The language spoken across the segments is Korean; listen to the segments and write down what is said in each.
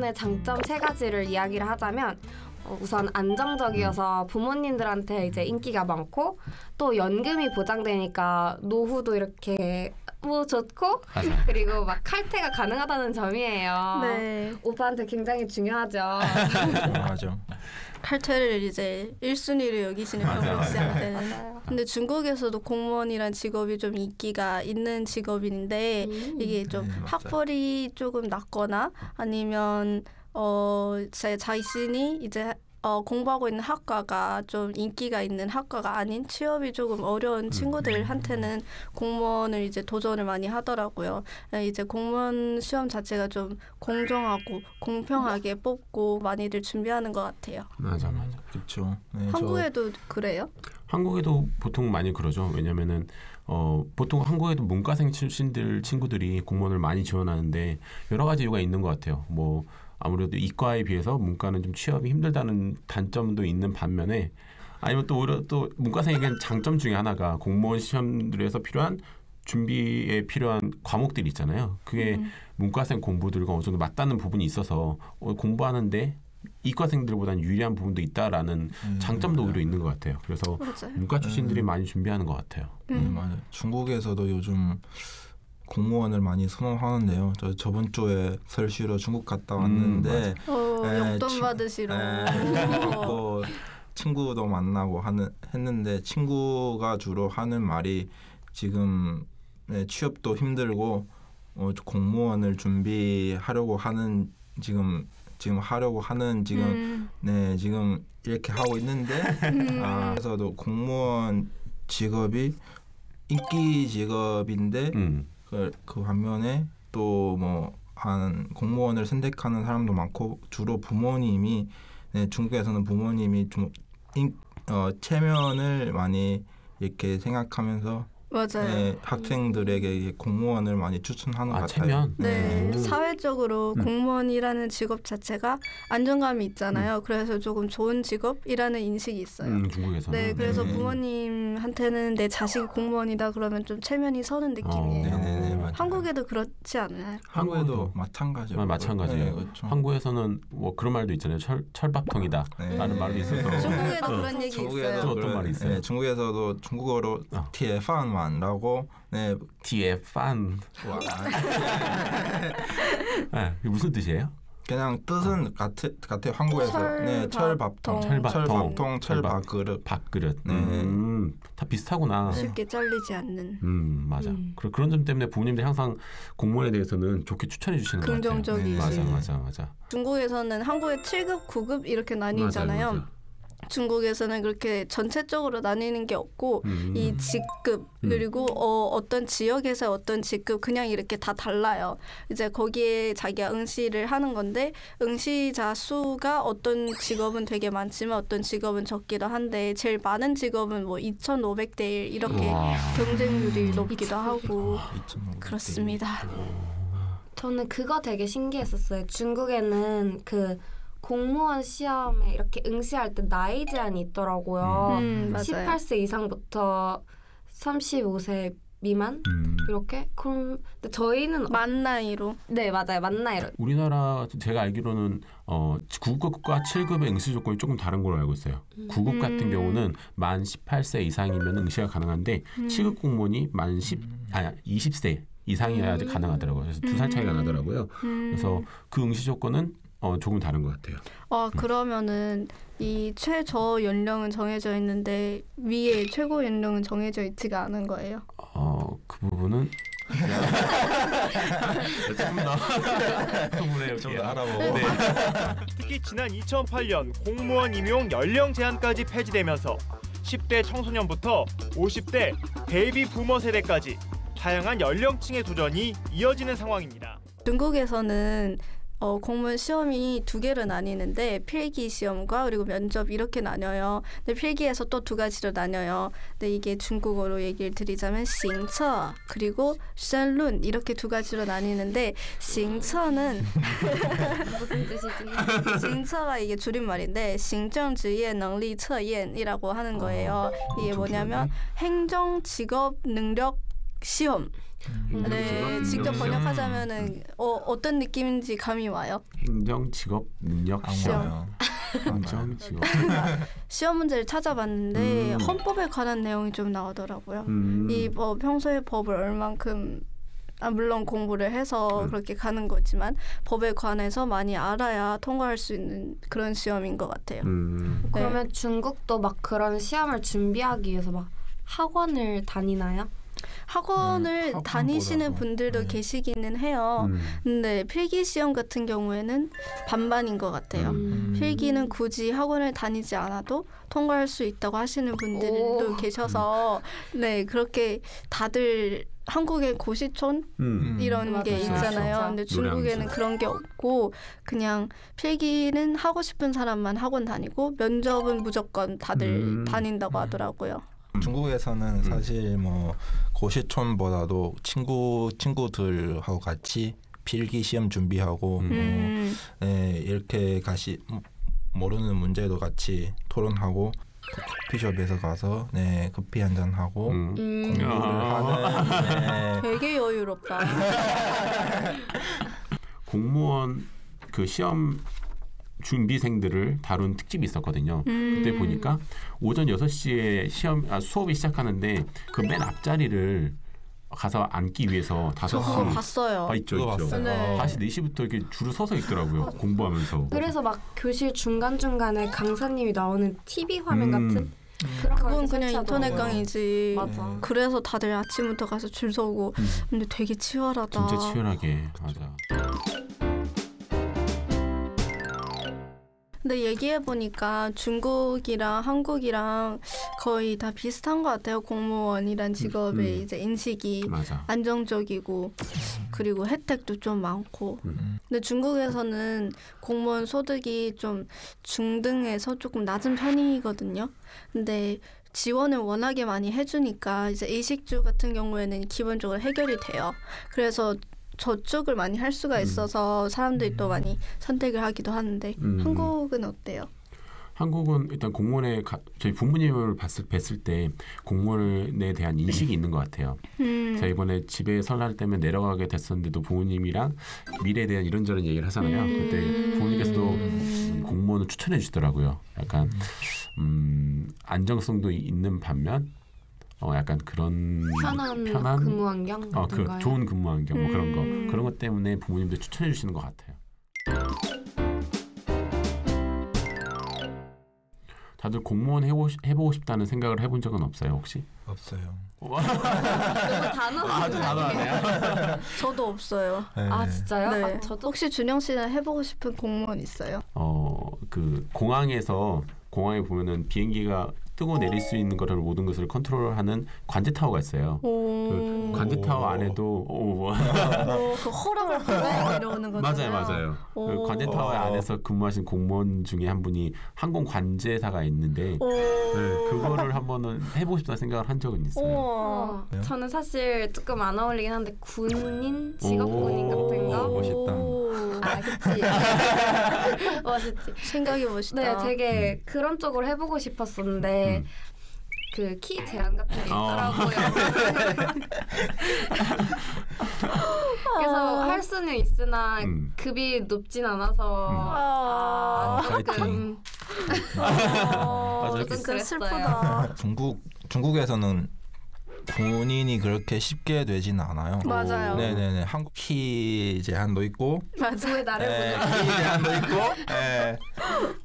공무원의 장점 세 가지를 이야기를 하자면 우선 안정적이어서 부모님들한테 이제 인기가 많고 또 연금이 보장되니까 노후도 이렇게 뭐 좋고 맞아요. 그리고 막 칼퇴가 가능하다는 점이에요. 네. 오빠한테 굉장히 중요하죠. 맞아. 칼퇴를 이제 1순위로 여기시는 경우 씨한테는. 맞아요. 근데 중국에서도 공무원이란 직업이 좀 인기가 있는 직업인데 이게 좀 맞아요. 학벌이 조금 낮거나 아니면 제 자신이 이제 공부하고 있는 학과가 좀 인기가 있는 학과가 아닌 취업이 조금 어려운 친구들한테는 공무원을 이제 도전을 많이 하더라고요. 이제 공무원 시험 자체가 좀 공정하고 공평하게 뽑고 많이들 준비하는 것 같아요. 맞아. 그렇죠. 네, 한국에도 그래요? 한국에도 보통 많이 그러죠. 왜냐면은 보통 한국에도 문과생 출신들 친구들이 공무원을 많이 지원하는데 여러 가지 이유가 있는 것 같아요. 뭐 아무래도 이과에 비해서 문과는 좀 취업이 힘들다는 단점도 있는 반면에 아니면 또 오히려 또 문과생에게는 장점 중에 하나가 공무원 시험들에서 필요한 준비에 필요한 과목들이 있잖아요. 그게 문과생 공부들과 어느 정도 맞닿는 부분이 있어서 공부하는데 이과생들보다는 유리한 부분도 있다라는 장점도 오히려 있는 것 같아요. 그래서 맞아요. 문과 출신들이 많이 준비하는 것 같아요. 맞아요. 중국에서도 요즘 공무원을 많이 선호하는데요. 저번 주에 설시로 중국 갔다 왔는데 용돈 받으시러 뭐 친구도 만나고 했는데 친구가 주로 하는 말이 지금 취업도 힘들고 공무원을 준비하려고 하는 지금 이렇게 하고 있는데 그래서도 공무원 직업이 인기 직업인데 그 반면에 또 뭐 공무원을 선택하는 사람도 많고 주로 부모님이 중국에서는 부모님이 좀 체면을 많이 이렇게 생각하면서 맞아요. 학생들에게 공무원을 많이 추천하는 것 같아요. 체면? 네, 사회적으로 공무원이라는 직업 자체가 안정감이 있잖아요. 그래서 조금 좋은 직업이라는 인식이 있어요. 중국에서는. 네, 그래서 부모님한테는 내 자식이 공무원이다 그러면 좀 체면이 서는 느낌이에요. 네네네, 맞아요. 한국에도 그렇지 않나요? 한국에도 마찬가지로. 마찬가지예요. 네, 그렇죠. 한국에서는 뭐 그런 말도 있잖아요. 철밥통이다라는 말도 있어서. 중국에도 그런 얘기 있어요. 또 어떤 말이 있어요? 네, 중국에서도 중국어로 티에판완라고 티에판. 이게 무슨 뜻이에요? 그냥 뜻은 같아요. 한국에서 철밥통, 철밥그릇. 밥그릇. 다 비슷하구나. 쉽게 잘리지 않는. 맞아. 그런 점 때문에 부모님들이 항상 공무원에 대해서는 좋게 추천해 주시는 것 같아요. 긍정적이지. 맞아. 중국에서는 한국에 7급, 9급 이렇게 나뉘잖아요. 맞아요. 중국에서는 그렇게 전체적으로 나뉘는 게 없고 이 직급 그리고 어떤 지역에서 어떤 직급 그냥 이렇게 다 달라요. 이제 거기에 자기가 응시를 하는 건데 응시자 수가 어떤 직업은 되게 많지만 어떤 직업은 적기도 한데 제일 많은 직업은 뭐 2,500대 1 이렇게 경쟁률이 높기도 하고 그렇습니다. 저는 그거 되게 신기했었어요. 중국에는 그 공무원 시험에 이렇게 응시할 때 나이 제한이 있더라고요. 맞아요. 18세 이상부터 35세 미만 이렇게. 그럼 근데 저희는 만 나이로. 네 맞아요, 만 나이로. 우리나라 제가 알기로는 9급과 7급의 응시 조건이 조금 다른 걸로 알고 있어요. 9급 같은 경우는 만 18세 이상이면 응시가 가능한데 7급 공무원이 20세 이상이어야 가능하더라고요. 그래서 2살 차이가 나더라고요. 그래서 그 응시 조건은 조금 다른 것 같아요. 그러면은 이 최저 연령은 정해져 있는데 위에 최고 연령은 정해져 있지가 않은 거예요? 그 부분은 좀 더 알아보고. 특히 지난 2008년 공무원 임용 연령 제한까지 폐지되면서 10대 청소년부터 50대 베이비 부머 세대까지 다양한 연령층의 도전이 이어지는 상황입니다. 중국에서는 공무원 시험이 두 개로 나뉘는데 필기 시험과 그리고 면접 이렇게 나뉘어요. 근데 필기에서 또 두 가지로 나뉘어요. 근데 이게 중국어로 얘기를 드리자면 싱처 그리고 션룬 이렇게 두 가지로 나뉘는데 싱처는 무슨 뜻이지? 싱처가 이게 줄임말인데 행정직业能力测验이라고 하는 거예요. 이게 뭐냐면 행정 직업 능력 시험. 네, 직접 번역하자면은 어떤 느낌인지 감이 와요? 행정 직업 능력 시험. 행정 직업. 시험 문제를 찾아봤는데 헌법에 관한 내용이 좀 나오더라고요. 이 평소에 법을 얼만큼 물론 공부를 해서 그렇게 가는 거지만 법에 관해서 많이 알아야 통과할 수 있는 그런 시험인 것 같아요. 그러면 중국도 막 그런 시험을 준비하기 위해서 막 학원을 다니나요? 학원을 다니시는 분들도 네. 계시기는 해요. 근데 필기 시험 같은 경우에는 반반인 것 같아요. 필기는 굳이 학원을 다니지 않아도 통과할 수 있다고 하시는 분들도 계셔서 네 그렇게 다들 한국의 고시촌 이런 게 맞아요. 있잖아요. 그렇죠. 근데 중국에는 그런 게 없고 그냥 필기는 하고 싶은 사람만 학원 다니고 면접은 무조건 다들 다닌다고 하더라고요. 중국에서는 사실 뭐 고시촌보다도 친구들하고 같이 필기 시험 준비하고 네, 이렇게 모르는 문제도 같이 토론하고 커피숍에서 가서 네 커피 한잔 하고 공부를 하는 네. 되게 여유롭다. 공무원 그 시험 준비생들을 다룬 특집이 있었거든요. 그때 보니까 오전 6시에 수업이 시작하는데 그 맨 앞자리를 가서 앉기 위해서 저 그거 5시 봤어요. 있죠. 그거 봤어요. 네. 다시 4시부터 이렇게 줄을 서서 있더라고요. 공부하면서. 그래서 막 교실 중간중간에 강사님이 나오는 TV 화면 같은 그런 거 그건 이렇게 그냥 인터넷 설치하더라고요. 강의지. 맞아. 그래서 다들 아침부터 가서 줄 서고 근데 되게 치열하다. 진짜 치열하게. 맞아. 근데 얘기해보니까 중국이랑 한국이랑 거의 다 비슷한 것 같아요. 공무원이란 직업의 이제 인식이 맞아. 안정적이고 그리고 혜택도 좀 많고. 근데 중국에서는 공무원 소득이 좀 중등에서 조금 낮은 편이거든요. 근데 지원을 워낙에 많이 해주니까 이제 의식주 같은 경우에는 기본적으로 해결이 돼요. 그래서 저쪽을 많이 할 수가 있어서 사람들이 또 많이 선택을 하기도 하는데 한국은 어때요? 한국은 일단 저희 부모님을 뵀을 때 공무원에 대한 인식이 있는 것 같아요. 제가 이번에 집에 설날 때문에 내려가게 됐었는데도 부모님이랑 미래에 대한 이런저런 얘기를 하잖아요. 그때 부모님께서도 공무원을 추천해 주시더라고요. 약간 안정성도 있는 반면 약간 그런 편한 근무 환경 같은 거요? 좋은 근무 환경 뭐 그런 것 때문에 부모님들 추천해 주시는 것 같아요. 다들 공무원 해보고 싶다는 생각을 해본 적은 없어요 혹시? 없어요. 너무 단호하네요. 저도 없어요. 네. 아 진짜요? 네. 아, 저도 혹시 준영 씨는 해보고 싶은 공무원 있어요? 그 공항에 보면은 비행기가 뜨고 내릴 수 있는 거를 모든 것을 컨트롤하는 관제 타워가 있어요. 그 관제 타워 안에도 그 허락을 받고 이러는 거잖아요. 맞아요. 그 관제 타워 안에서 근무하신 공무원 중에 한 분이 항공 관제사가 있는데 그거를 한번은 해보고 싶다는 생각을 한 적은 있어요. 저는 사실 조금 안 어울리긴 한데 군인, 직업군인 같은 거. 멋있다. 아 그치. 멋있지. 생각이 멋있다. 네, 되게 그런 쪽으로 해보고 싶었었는데 그 키 제한 같은 게 있더라고요. 그래서 할 수는 있으나 급이 높진 않아서 파이팅. 조금 진짜 그랬어요. 슬프다. 중국에서는 군인이 그렇게 쉽게 되지는 않아요. 맞아요. 네네네. 한국 키 제한도 있고, 누구의 나를 네, 보는 키 제한도 있고, 네,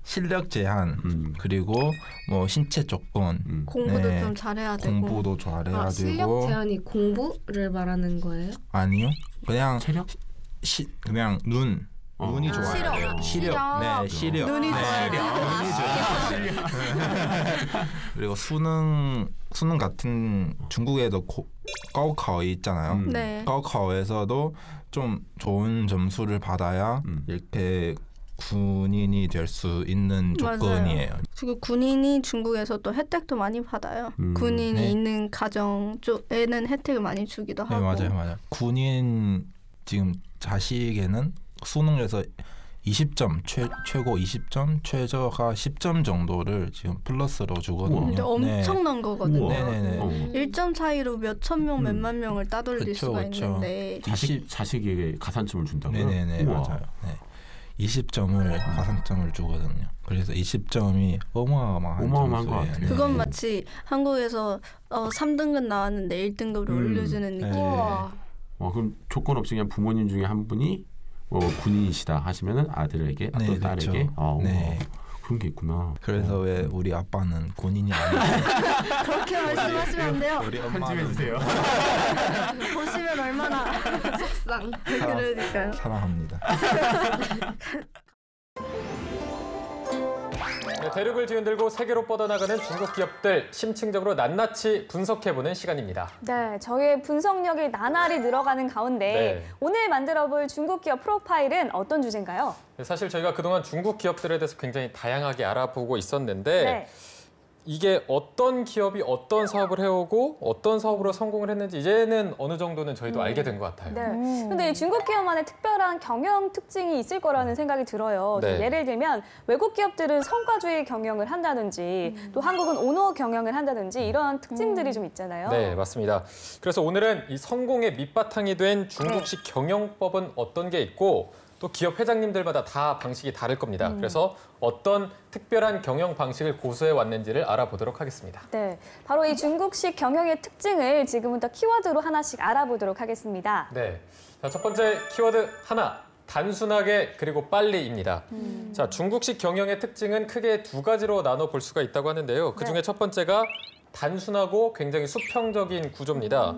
실력 제한 그리고 뭐 신체 조건, 공부도 네, 좀 잘해야 되고. 공부도 잘해야 실력 되고. 제한이 공부를 말하는 거예요? 아니요. 그냥 체력? 그냥 눈이 좋아요. 시력. 시력. 네, 시력. 눈이 좋아요. 눈이 좋아요. 그리고 수능 같은 중국에도高考 있잖아요. 네. 高考에서도 좀 좋은 점수를 받아야 이렇게 군인이 될 수 있는 조건이에요. 그리고 군인이 중국에서 또 혜택도 많이 받아요. 군인이 네. 있는 가정 쪽에는 혜택을 많이 주기도 하고. 네, 맞아요. 군인 지금 자식에는 수능에서 20점 최고 20점, 최저가 10점 정도를 지금 플러스로 주거든요. 근데 엄청난 거거든요. 네네네. 1점 차이로 몇천 명, 몇만 명을 따돌릴 그쵸, 수가 그쵸. 있는데 자식에게 가산점을 준다고요? 네네네 우와. 맞아요. 네. 20점을 가산점을 주거든요. 그래서 20점이 어마어마한 어마어마한 것 점수예요. 같아요. 그건 네. 마치 한국에서 3등급 나왔는데 1등급을 올려주는 네. 느낌. 우와. 그럼 조건 없이 그냥 부모님 중에 한 분이 군인이시다 하시면은 아들에게 네, 또 딸에게 그렇죠. 네. 그런 게 있구나. 그래서 왜 우리 아빠는 군인이 아니고 그렇게 말씀하시면 안 돼요. 우리 편집해 엄마는 주세요. 보시면 얼마나 속상. 그러니까요. 사랑합니다. 네, 대륙을 뒤흔들고 세계로 뻗어나가는 중국 기업들 심층적으로 낱낱이 분석해보는 시간입니다. 네, 저희의 분석력이 나날이 늘어가는 가운데 네. 오늘 만들어볼 중국 기업 프로파일은 어떤 주제인가요? 네, 사실 저희가 그동안 중국 기업들에 대해서 굉장히 다양하게 알아보고 있었는데 네. 이게 어떤 기업이 어떤 사업을 해오고 어떤 사업으로 성공을 했는지 이제는 어느 정도는 저희도 알게 된 것 같아요. 네. 근데 이 중국 기업만의 특별한 경영 특징이 있을 거라는 생각이 들어요. 네. 예를 들면 외국 기업들은 성과주의 경영을 한다든지 또 한국은 오너 경영을 한다든지 이런 특징들이 좀 있잖아요. 네, 맞습니다. 그래서 오늘은 이 성공의 밑바탕이 된 중국식 경영법은 어떤 게 있고 또 기업 회장님들마다 다 방식이 다를 겁니다. 그래서 어떤 특별한 경영 방식을 고수해 왔는지를 알아보도록 하겠습니다. 네, 바로 이 중국식 경영의 특징을 지금부터 키워드로 하나씩 알아보도록 하겠습니다. 네, 자, 첫 번째 키워드 하나, 단순하게 그리고 빨리입니다. 자, 중국식 경영의 특징은 크게 두 가지로 나눠 볼 수가 있다고 하는데요. 그중에 첫 번째가 단순하고 굉장히 수평적인 구조입니다.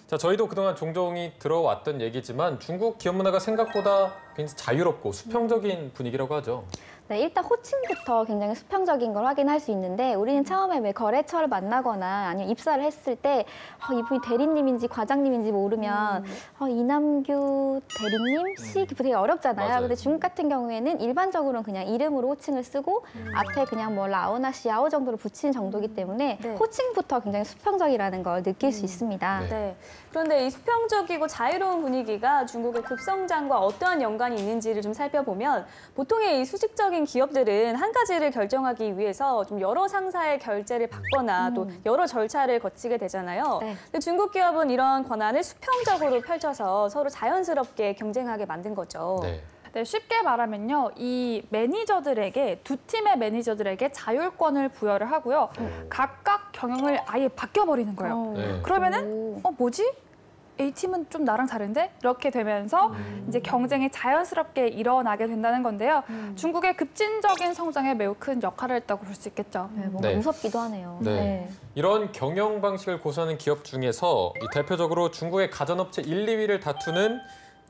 자, 저희도 그동안 종종이 들어왔던 얘기지만 중국 기업 문화가 생각보다 굉장히 자유롭고 수평적인 분위기라고 하죠. 네, 일단 호칭부터 굉장히 수평적인 걸 확인할 수 있는데 우리는 처음에 왜 거래처를 만나거나 아니면 입사를 했을 때 이분이 대리님인지 과장님인지 모르면 이남규 대리님 씨 되게 어렵잖아요. 맞아요. 근데 중국 같은 경우에는 일반적으로는 그냥 이름으로 호칭을 쓰고 앞에 그냥 뭐 라오나 씨아오 정도로 붙이는 정도이기 때문에 네. 호칭부터 굉장히 수평적이라는 걸 느낄 수 있습니다. 네. 네. 그런데 이 수평적이고 자유로운 분위기가 중국의 급성장과 어떠한 연관이 있는지를 좀 살펴보면 보통의 이 수직적인 기업들은 한 가지를 결정하기 위해서 좀 여러 상사의 결재를 받거나 또 여러 절차를 거치게 되잖아요. 네. 근데 중국 기업은 이런 권한을 수평적으로 펼쳐서 서로 자연스럽게 경쟁하게 만든 거죠. 네. 네, 쉽게 말하면요. 이 매니저들에게 두 팀의 매니저들에게 자율권을 부여를 하고요. 각각 경영을 아예 바뀌어버리는 거예요. 네. 그러면은 뭐지? A팀은 좀 나랑 다른데? 이렇게 되면서 이제 경쟁이 자연스럽게 일어나게 된다는 건데요. 중국의 급진적인 성장에 매우 큰 역할을 했다고 볼 수 있겠죠. 네, 뭔가 네. 무섭기도 하네요. 네. 이런 경영 방식을 고수하는 기업 중에서 이 대표적으로 중국의 가전업체 1, 2위를 다투는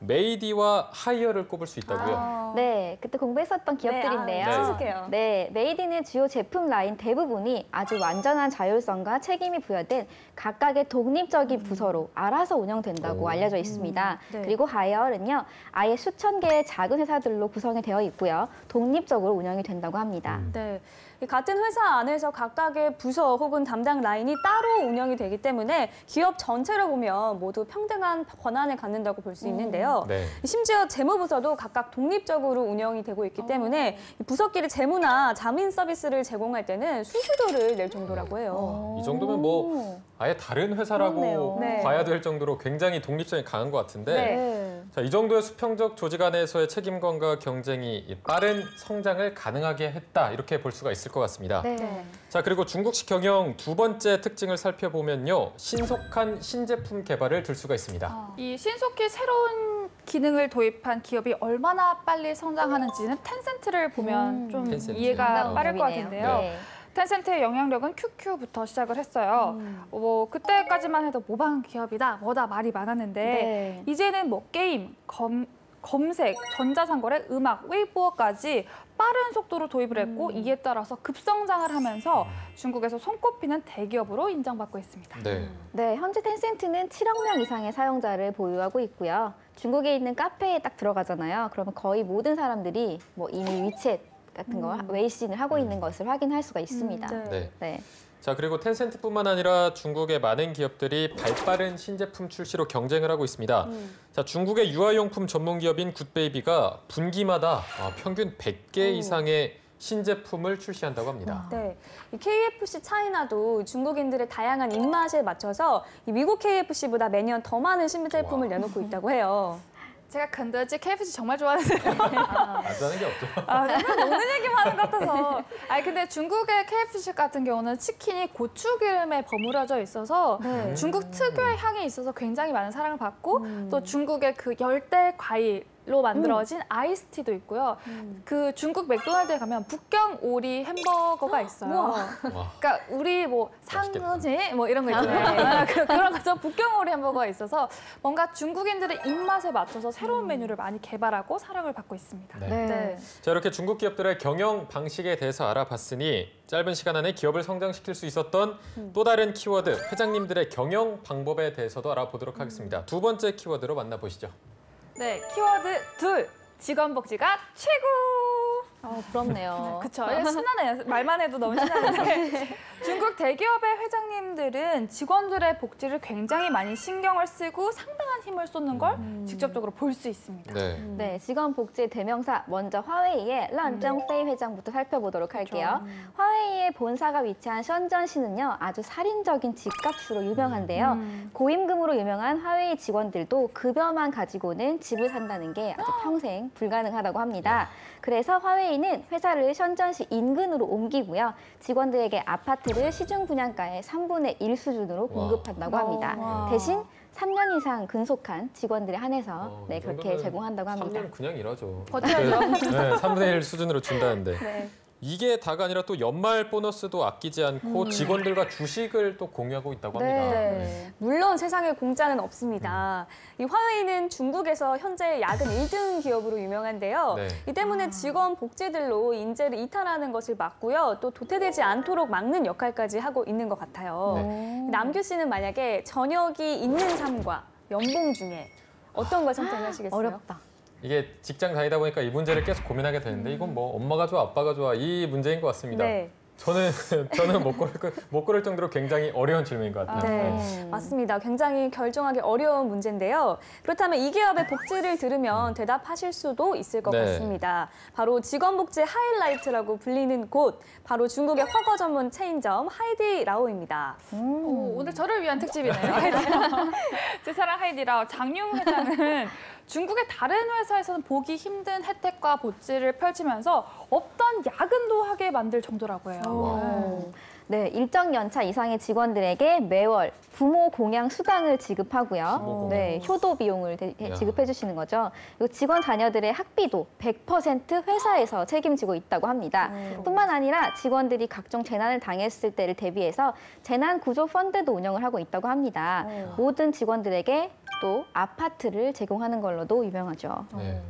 메이디와 하이어를 꼽을 수 있다고요. 네, 그때 공부했었던 기업들인데요. 네. 친숙해요. 네, 메이디는 주요 제품 라인 대부분이 아주 완전한 자율성과 책임이 부여된 각각의 독립적인 부서로 알아서 운영된다고 오. 알려져 있습니다. 네. 그리고 하이어는요, 아예 수천 개의 작은 회사들로 구성이 되어 있고요. 독립적으로 운영이 된다고 합니다. 네. 이 같은 회사 안에서 각각의 부서 혹은 담당 라인이 따로 운영이 되기 때문에 기업 전체로 보면 모두 평등한 권한을 갖는다고 볼 수 있는데요. 네. 심지어 재무부서도 각각 독립적으로 운영이 되고 있기 때문에 이 부서끼리 재무나 자민 서비스를 제공할 때는 순수도를 낼 정도라고 해요. 이 정도면 뭐 아예 다른 회사라고 그렇네요. 네. 봐야 될 정도로 굉장히 독립성이 강한 것 같은데 네. 자, 이 정도의 수평적 조직 안에서의 책임감과 경쟁이 이 빠른 성장을 가능하게 했다 이렇게 볼 수가 있을 것 같습니다. 네. 자, 그리고 중국식 경영 두 번째 특징을 살펴보면요. 신속한 신제품 개발을 들 수가 있습니다. 이 신속히 새로운 기능을 도입한 기업이 얼마나 빨리 성장하는지는 텐센트를 보면 좀 텐센트. 이해가 빠를 것 기업이네요. 같은데요. 네. 텐센트의 영향력은 QQ부터 시작을 했어요. 뭐 그때까지만 해도 모방 기업이다, 뭐다 말이 많았는데 네. 이제는 뭐 게임, 검색, 전자상거래, 음악, 웨이보어까지 빠른 속도로 도입을 했고 이에 따라서 급성장을 하면서 중국에서 손꼽히는 대기업으로 인정받고 있습니다. 네. 네, 현재 텐센트는 7억 명 이상의 사용자를 보유하고 있고요. 중국에 있는 카페에 딱 들어가잖아요. 그러면 거의 모든 사람들이 뭐 이미 위챗 같은 거 웨이신을 하고 있는 것을 확인할 수가 있습니다. 네. 네. 네. 자, 그리고 텐센트뿐만 아니라 중국의 많은 기업들이 발빠른 신제품 출시로 경쟁을 하고 있습니다. 자, 중국의 유아용품 전문 기업인 굿베이비가 분기마다 평균 100개 이상의 신제품을 출시한다고 합니다. 네, 이 KFC 차이나도 중국인들의 다양한 입맛에 맞춰서 이 미국 KFC보다 매년 더 많은 신제품을 내놓고 있다고 해요. 제가 근데지 KFC 정말 좋아하는데요. 아주 하는 게 없죠. 맨날 먹는 얘기만 하는 것 같아서. 근데 중국의 KFC 같은 경우는 치킨이 고추기름에 버무려져 있어서 중국 특유의 향이 있어서 굉장히 많은 사랑을 받고 또 중국의 그 열대 과일로 만들어진 아이스티도 있고요. 그 중국 맥도날드에 가면 북경 오리 햄버거가 있어요. 그러니까 우리 뭐 상어지 뭐 이런 거 있잖아요. 그런 것처럼 북경 오리 햄버거가 있어서 뭔가 중국인들의 입맛에 맞춰서 새로운 메뉴를 많이 개발하고 사랑을 받고 있습니다. 네. 자, 이렇게 중국 기업들의 경영 방식에 대해서 알아봤으니 짧은 시간 안에 기업을 성장시킬 수 있었던 또 다른 키워드, 회장님들의 경영 방법에 대해서도 알아보도록 하겠습니다. 두 번째 키워드로 만나보시죠. 네, 키워드 2. 직원 복지가 최고! 부럽네요. 그쵸. 신나네요. 말만 해도 너무 신나는데. 중국 대기업의 회장님들은 직원들의 복지를 굉장히 많이 신경을 쓰고 상당한 힘을 쏟는 걸 직접적으로 볼 수 있습니다. 네, 직원 복지의 대명사 먼저 화웨이의 란정페이 회장부터 살펴보도록 할게요. 화웨이의 본사가 위치한 션전시는요, 아주 살인적인 집값으로 유명한데요. 고임금으로 유명한 화웨이 직원들도 급여만 가지고는 집을 산다는 게 아주 평생 불가능하다고 합니다. 그래서 화웨이는 회사를 션전시 인근으로 옮기고요. 직원들에게 아파트를 시중 분양가의 3분의 1 수준으로 공급한다고 합니다. 대신 3년 이상 근속한 직원들에 한해서 그렇게 제공한다고 합니다. 3년 그냥 일하죠. 버텨야죠. 네, 3분의 1 수준으로 준다는데. 이게 다가 아니라 또 연말 보너스도 아끼지 않고 직원들과 주식을 또 공유하고 있다고 합니다. 물론 세상에 공짜는 없습니다. 이 화웨이는 중국에서 현재 야근 1등 기업으로 유명한데요. 이 때문에 직원 복지들로 인재를 이탈하는 것을 막고요. 또 도태되지 않도록 막는 역할까지 하고 있는 것 같아요. 남규 씨는 만약에 저녁이 있는 삶과 연봉 중에 어떤 걸 선택하시겠어요? 어렵다. 이게 직장 다니다 보니까 이 문제를 계속 고민하게 되는데 이건 뭐 엄마가 좋아 아빠가 좋아 이 문제인 것 같습니다. 저는 못 고를 정도로 굉장히 어려운 질문인 것 같아요. 맞습니다. 굉장히 결정하기 어려운 문제인데요. 그렇다면 이 기업의 복지를 들으면 대답하실 수도 있을 것 같습니다. 바로 직원복지 하이라이트라고 불리는 곳, 바로 중국의 허거 전문 체인점 하이디라오입니다. 오늘 저를 위한 특집이네요. 제 사랑 하이디라오 장용 회장은 중국의 다른 회사에서는 보기 힘든 혜택과 복지를 펼치면서 없던 야근도 하게 만들 정도라고 해요. 네, 일정 연차 이상의 직원들에게 매월 부모 공양 수당을 지급하고요. 효도 비용을 지급해 주시는 거죠. 그리고 직원 자녀들의 학비도 100% 회사에서 책임지고 있다고 합니다. 뿐만 아니라 직원들이 각종 재난을 당했을 때를 대비해서 재난 구조 펀드도 운영을 하고 있다고 합니다. 모든 직원들에게 또 아파트를 제공하는 걸로도 유명하죠.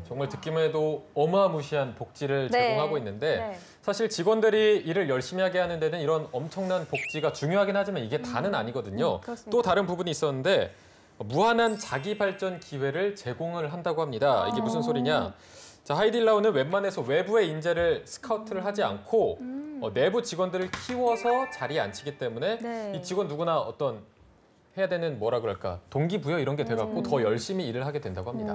정말 듣기만 해도 어마무시한 복지를 제공하고 있는데 사실 직원들이 일을 열심히 하게 하는 데는 이런 엄청난 복지가 중요하긴 하지만 이게 다는 아니거든요. 또 다른 부분이 있었는데 무한한 자기 발전 기회를 제공을 한다고 합니다. 이게 무슨 소리냐? 자, 하이딜라오는 웬만해서 외부의 인재를 스카우트를 하지 않고 내부 직원들을 키워서 자리에 앉히기 때문에 이 직원 누구나 어떤 해야 되는 뭐라 그럴까 동기부여 이런 게 돼갖고 더 열심히 일을 하게 된다고 합니다.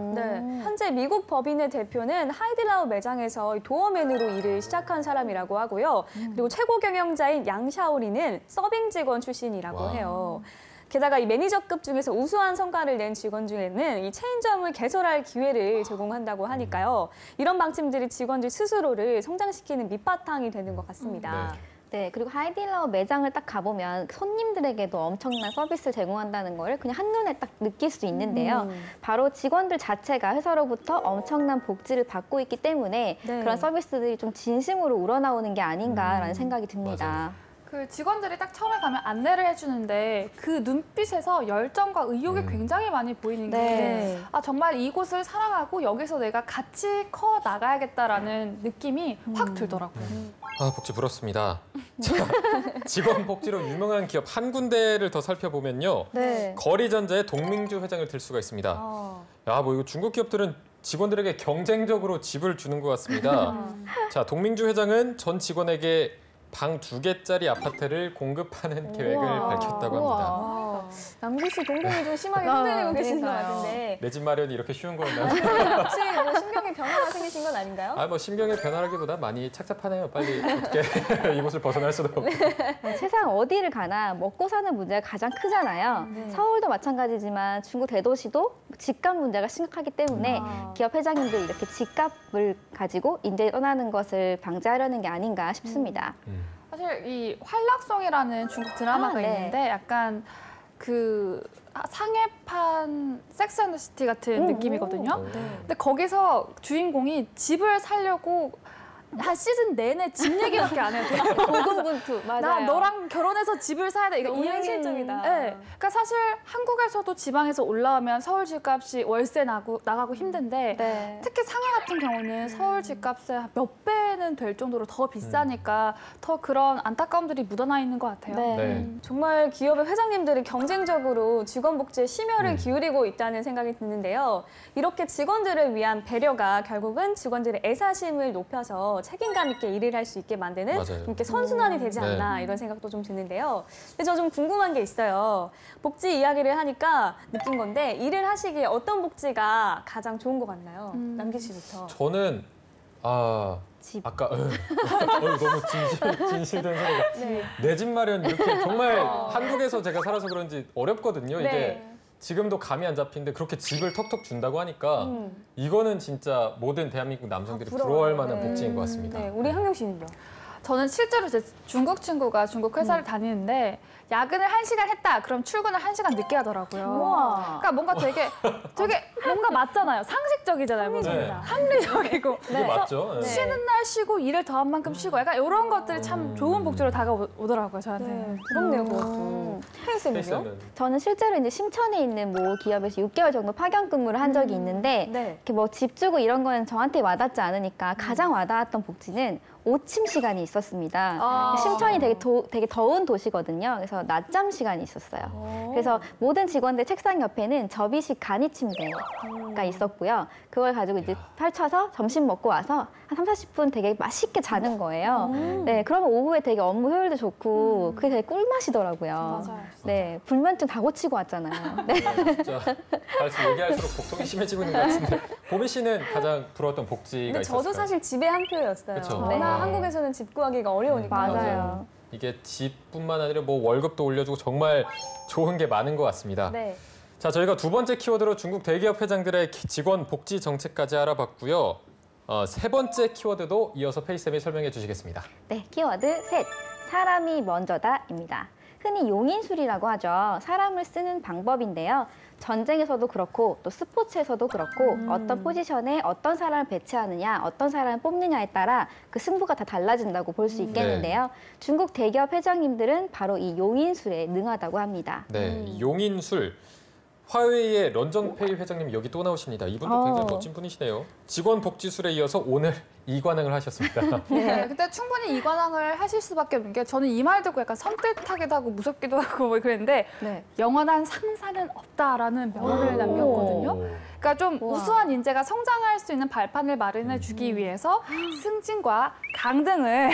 현재 미국 법인의 대표는 하이딜라오 매장에서 도어맨으로 일을 시작한 사람이라고 하고요. 그리고 최고 경영자인 양샤오리는 서빙 직원 출신이라고 해요. 게다가 이 매니저급 중에서 우수한 성과를 낸 직원 중에는 이 체인점을 개설할 기회를 제공한다고 하니까요. 이런 방침들이 직원들 스스로를 성장시키는 밑바탕이 되는 것 같습니다. 네, 그리고 하이딜라오 매장을 딱 가보면 손님들에게도 엄청난 서비스를 제공한다는 걸 그냥 한눈에 딱 느낄 수 있는데요. 바로 직원들 자체가 회사로부터 엄청난 복지를 받고 있기 때문에 그런 서비스들이 좀 진심으로 우러나오는 게 아닌가라는 생각이 듭니다. 그 직원들이 딱 처음에 가면 안내를 해주는데 그 눈빛에서 열정과 의욕이 굉장히 많이 보이는 게 정말 이곳을 사랑하고 여기서 내가 같이 커 나가야겠다라는 느낌이 확 들더라고요. 복지 부럽습니다. 자, 직원 복지로 유명한 기업 한 군데를 더 살펴보면요. 거리전자의 동민주 회장을 들 수가 있습니다. 뭐 이거 중국 기업들은 직원들에게 경쟁적으로 집을 주는 것 같습니다. 자, 동민주 회장은 전 직원에게 방 2개짜리 아파트를 공급하는 계획을 밝혔다고 합니다. 남규 씨 동공이 좀 심하게 흔들리고 계신 것 같은데 내 집 마련이 이렇게 쉬운 거였나요? 혹시 뭐 심경의 변화가 생기신 건 아닌가요? 뭐 심경의 변화라기보다 많이 착잡하네요. 빨리 어떻게 이곳을 벗어날 수도 없고. 세상 어디를 가나 먹고 사는 문제가 가장 크잖아요. 서울도 마찬가지지만 중국 대도시도 집값 문제가 심각하기 때문에 기업 회장님들이 이렇게 집값을 가지고 인제 떠나는 것을 방지하려는 게 아닌가 싶습니다. 사실 이 활락송이라는 중국 드라마가 네. 있는데 약간 그 상해판 섹스 앤드 시티 같은 느낌이거든요. 근데 거기서 주인공이 집을 살려고 한 시즌 내내 집 얘기밖에 안 해요. 고군분투. 맞아요. 나 너랑 결혼해서 집을 사야 돼. 이거 너무 현실적이다. 네. 그러니까 사실 한국에서도 지방에서 올라오면 서울 집값이 월세 나가고 힘든데 네. 특히 상해 같은 경우는 서울 집값의 몇 배는 될 정도로 더 비싸니까 더 그런 안타까움들이 묻어나 있는 것 같아요. 네. 정말 기업의 회장님들이 경쟁적으로 직원 복지에 심혈을 기울이고 있다는 생각이 드는데요. 이렇게 직원들을 위한 배려가 결국은 직원들의 애사심을 높여서 책임감 있게 일을 할 수 있게 만드는 맞아요. 이렇게 선순환이 되지 않나 이런 생각도 좀 드는데요. 근데 저 좀 궁금한 게 있어요. 복지 이야기를 하니까 느낀 건데 일을 하시기에 어떤 복지가 가장 좋은 것 같나요? 남기 씨부터. 저는 아까 너무 진실된 소리가 내 집 마련 이렇게 정말 한국에서 제가 살아서 그런지 어렵거든요. 이게 네. 지금도 감이 안 잡히는데 그렇게 집을 턱턱 준다고 하니까 이거는 진짜 모든 대한민국 남성들이 부러워할 만한 복지인 것 같습니다. 네, 우리 한경 씨는요? 저는 실제로 제 중국 친구가 중국 회사를 다니는데 야근을 1시간 했다. 그럼 출근을 1시간 늦게 하더라고요. 우와. 그러니까 뭔가 되게 뭔가 맞잖아요. 상식적이잖아요. 합리적이고. 합리적이고. 이게 맞죠? 네. 쉬는 날 쉬고 일을 더한 만큼 쉬고 약간 이런 것들이 참 좋은 복지로 다가오더라고요. 저한테. 네, 부럽네요, 그것도. 혜쌤은요? 혜쌤은? 저는 실제로 이제 심천에 있는 모 기업에서 6개월 정도 파견 근무를 한 적이 있는데 네. 이렇게 뭐 집 주고 이런 거는 저한테 와닿지 않으니까 가장 와닿았던 복지는 오침 시간이 있었습니다. 심천이 되게 더운 도시거든요. 그래서 낮잠 시간이 있었어요. 그래서 모든 직원들 책상 옆에는 접이식 간이 침대가 있었고요. 그걸 가지고 이제 펼쳐서 점심 먹고 와서 한 30, 40분 되게 맛있게 자는 거예요. 네, 그러면 오후에 되게 업무 효율도 좋고 그게 되게 꿀맛이더라고요. 맞아요. 네, 불면증 다 고치고 왔잖아요. 네. 진짜 갈수록 얘기할수록 복통이 심해지고 있는 것 같은데 보미 씨는 가장 부러웠던 복지가 근데 있었을까요? 저도 사실 집의 한 표였어요. 그쵸. 워낙 네. 한국에서는 집 구하기가 어려우니까. 맞아요. 이게 집뿐만 아니라 뭐 월급도 올려주고 정말 좋은 게 많은 것 같습니다. 네. 자, 저희가 두 번째 키워드로 중국 대기업 회장들의 직원 복지 정책까지 알아봤고요. 세 번째 키워드도 이어서 페이쌤이 설명해 주시겠습니다. 네, 키워드 셋. 사람이 먼저다입니다. 흔히 용인술이라고 하죠. 사람을 쓰는 방법인데요. 전쟁에서도 그렇고 또 스포츠에서도 그렇고 어떤 포지션에 어떤 사람을 배치하느냐, 어떤 사람을 뽑느냐에 따라 그 승부가 다 달라진다고 볼 수 있겠는데요. 중국 대기업 회장님들은 바로 이 용인술에 능하다고 합니다. 네, 용인술. 화웨이의 런정페이 회장님 여기 또 나오십니다. 이분도 굉장히 멋진 분이시네요. 직원 복지술에 이어서 오늘 이관왕을 하셨습니다. 네, 근데 충분히 이관왕을 하실 수밖에 없는 게 저는 이 말 듣고 약간 섬뜩하기도 하고 무섭기도 하고 뭐 그랬는데 네. 영원한 상사는 없다라는 명언을 남겼거든요. 그러니까 좀 우수한 인재가 성장할 수 있는 발판을 마련해 주기 위해서 승진과 강등을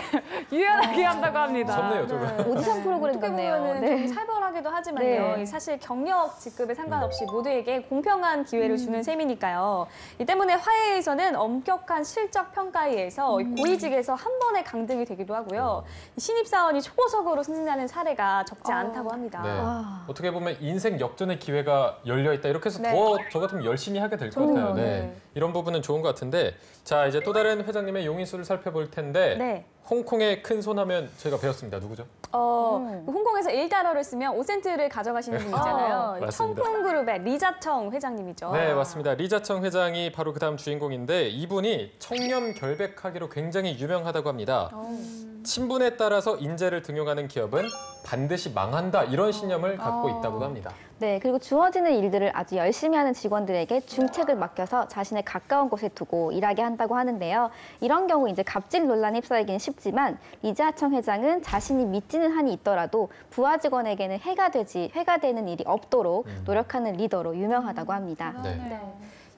유연하게 한다고 합니다. 무섭네요, 조금. 오디션 프로그램 어떻게 같네요. 보면은 네. 좀 살벌하기도 하지만요. 네. 사실 경력 직급에 상관없이 모두에게 공평한 기회를 주는 셈이니까요. 이 때문에 화해에서는 엄격한 실적 평가에 의해서 고위직에서 한 번에 강등이 되기도 하고요. 신입사원이 초보석으로 승진하는 사례가 적지 않다고 합니다. 네. 어떻게 보면 인생 역전의 기회가 열려 있다. 이렇게 해서 네. 더 저 같으면 열심히 하게 될 것 같아요. 네. 이런 부분은 좋은 것 같은데 자, 이제 또 다른 회장님의 용인술을 살펴볼 텐데 네. 홍콩의 큰 손하면 저희가 배웠습니다. 누구죠? 홍콩에서 1달러를 쓰면 5센트를 가져가시는 분 있잖아요. 맞습니다. 청풍그룹의 리자청 회장님이죠. 네, 맞습니다. 리자청 회장이 바로 그 다음 주인공인데 이분이 청렴 결백하기로 굉장히 유명하다고 합니다. 친분에 따라서 인재를 등용하는 기업은 반드시 망한다 이런 신념을 갖고 있다고 합니다. 네, 그리고 주어지는 일들을 아주 열심히 하는 직원들에게 중책을 맡겨서 자신의 가까운 곳에 두고 일하게 한다고 하는데요. 이런 경우 이제 갑질 논란에 휩싸이기는 쉽지만 리자청 회장은 자신이 믿지는 한이 있더라도 부하 직원에게는 해가 되는 일이 없도록 노력하는 리더로 유명하다고 합니다. 네.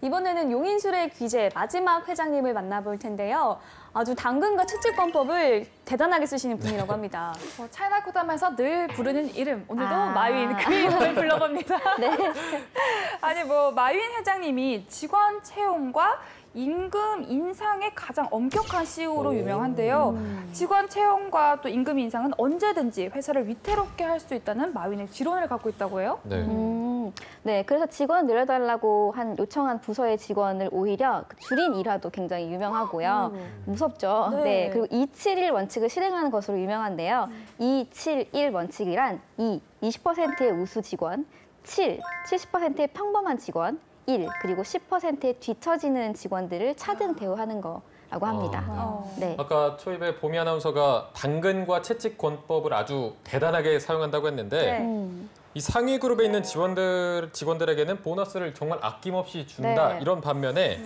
이번에는 용인술의 귀재 마지막 회장님을 만나볼 텐데요. 아주 당근과 채찍권법을 대단하게 쓰시는 분이라고 합니다. 차이나 코담에서 늘 부르는 이름, 오늘도 아. 마윈 그 이름을 불러봅니다. 네. 아니 뭐 마윈 회장님이 직원 채용과 임금 인상에 가장 엄격한 CEO로 유명한데요. 직원 채용과 또 임금 인상은 언제든지 회사를 위태롭게 할 수 있다는 마윈의 지론을 갖고 있다고 해요. 네. 네, 그래서 직원 늘려달라고 요청한 부서의 직원을 오히려 줄인 일화도 굉장히 유명하고요. 무섭죠. 네. 네. 그리고 271 원칙을 실행하는 것으로 유명한데요. 271 원칙이란 20%의 우수 직원, 70%의 평범한 직원, 1, 그리고 10%의 뒤처지는 직원들을 차등 대우하는 거라고 합니다. 네. 아까 초입에 보미 아나운서가 당근과 채찍 권법을 아주 대단하게 사용한다고 했는데 네. 이 상위 그룹에 있는 직원들에게는 보너스를 정말 아낌없이 준다. 네. 이런 반면에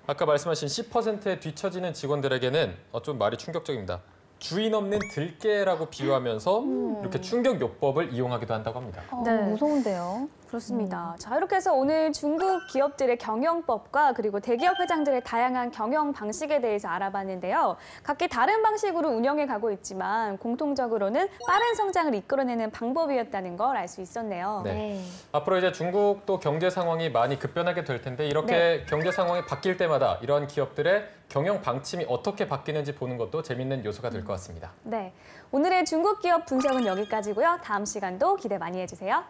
아까 말씀하신 10%의 뒤처지는 직원들에게는 좀 말이 충격적입니다. 주인 없는 들깨라고 비유하면서 이렇게 충격 요법을 이용하기도 한다고 합니다. 네. 무서운데요. 그렇습니다. 자, 이렇게 해서 오늘 중국 기업들의 경영법과 그리고 대기업 회장들의 다양한 경영 방식에 대해서 알아봤는데요. 각기 다른 방식으로 운영해 가고 있지만 공통적으로는 빠른 성장을 이끌어내는 방법이었다는 걸 알 수 있었네요. 네. 앞으로 이제 중국도 경제 상황이 많이 급변하게 될 텐데 이렇게 경제 상황이 바뀔 때마다 이러한 기업들의 경영 방침이 어떻게 바뀌는지 보는 것도 재밌는 요소가 될 것 같습니다. 네, 오늘의 중국 기업 분석은 여기까지고요. 다음 시간도 기대 많이 해주세요.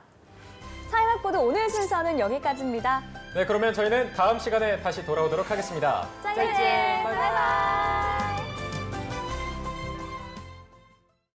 사회학보도 오늘 순서는 여기까지입니다. 네, 그러면 저희는 다음 시간에 다시 돌아오도록 하겠습니다. 再见，拜拜。